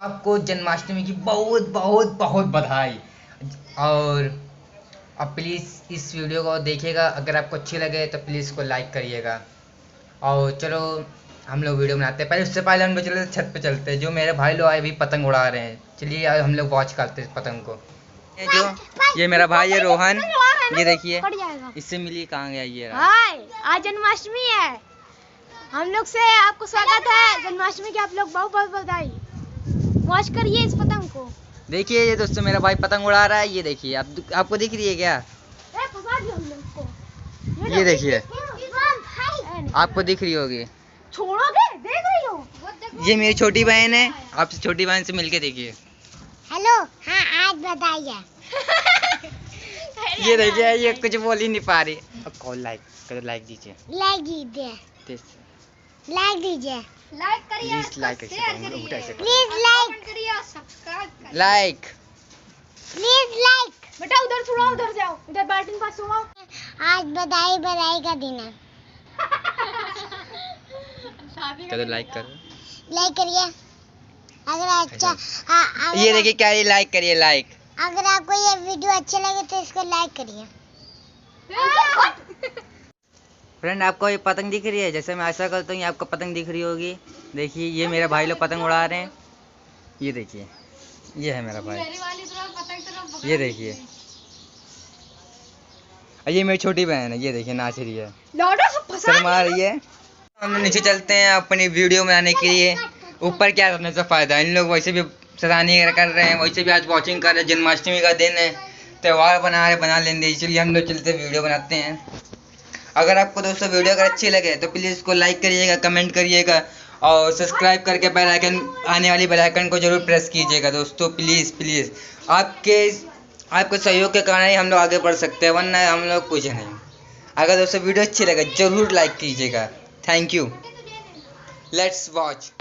आपको जन्माष्टमी की बहुत बहुत बहुत बधाई। और अब प्लीज़ इस वीडियो को देखिएगा, अगर आपको अच्छी लगे तो प्लीज़ इसको लाइक करिएगा। और चलो हम लोग वीडियो बनाते हैं। पहले उससे पहले हम लोग चले छत पे चलते हैं। जो मेरे भाई लोग आए भी पतंग उड़ा रहे हैं, चलिए आज हम लोग वॉच करते हैं पतंग को। ये मेरा भाई है रोहन, ये देखिए इससे मिली कहाँ गया ये रहा। आज जन्माष्टमी है, हम लोग से आपको स्वागत है जन्माष्टमी की। आप लोग बहुत बहुत बधाई। वॉच करिए इस पतंग को। देखिए ये दोस्तों मेरा भाई पतंग उड़ा रहा है, ये देखिए आपको दिख रही है क्या? ये देखिए आपको दिख रही होगी। छोड़ोगे? देख रही हो? ये मेरी छोटी बहन है, आप छोटी बहन से मिलके देखिए। हेलो, हाँ आज बधाई है। ये देखिए ये कुछ बोल ही नहीं पा रही। अब कॉल लाइक करो, लाइक दीजिए, लाइक दीजिए, लाइक दीजिए, लाइक करिए, प्लीज लाइक प्लीज लाइक करिए, सब्सक्राइब करिए, लाइक प्लीज लाइक। बेटा उधर थोड़ा उधर जाओ, इधर बैटिंग पास हो। आज बधाई बधाई का दिन है। करो लाइक करो, लाइक करिए अगर अच्छा। ये देखिए क्या ये लाइक करिए, लाइक। अगर आपको ये वीडियो अच्छे लगे तो इसको लाइक करिए। फ्रेंड आपको ये पतंग दिख रही है? जैसे मैं ऐसा करता हूँ आपको पतंग दिख रही होगी। देखिए ये मेरे भाई लोग पतंग उड़ा रहे हैं, ये देखिए ये है मेरा भाई, ये देखिए। और ये मेरी छोटी बहन है, ये देखिए नाच रही है, शर्मा रही है। हम लोग नीचे चलते हैं अपनी वीडियो बनाने के लिए। ऊपर क्या करने से फ़ायदा, इन लोग वैसे भी सराहनीय कर रहे हैं, वैसे भी आज वॉचिंग कर रहे हैं। जन्माष्टमी का दिन है, त्यौहार बना लेंगे, इसलिए हम लोग चलते वीडियो बनाते हैं। अगर आपको दोस्तों वीडियो अगर अच्छी लगे तो प्लीज़ इसको लाइक करिएगा, कमेंट करिएगा और सब्सक्राइब करके बेल आइकन, आने वाली बेल आइकन को जरूर प्रेस कीजिएगा दोस्तों। प्लीज़ प्लीज़ आपके सहयोग के कारण ही हम लोग आगे बढ़ सकते हैं, वरना हम लोग कुछ नहीं। अगर दोस्तों वीडियो अच्छी लगे जरूर लाइक कीजिएगा। Thank you. Let's watch.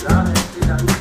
राह है कि जाने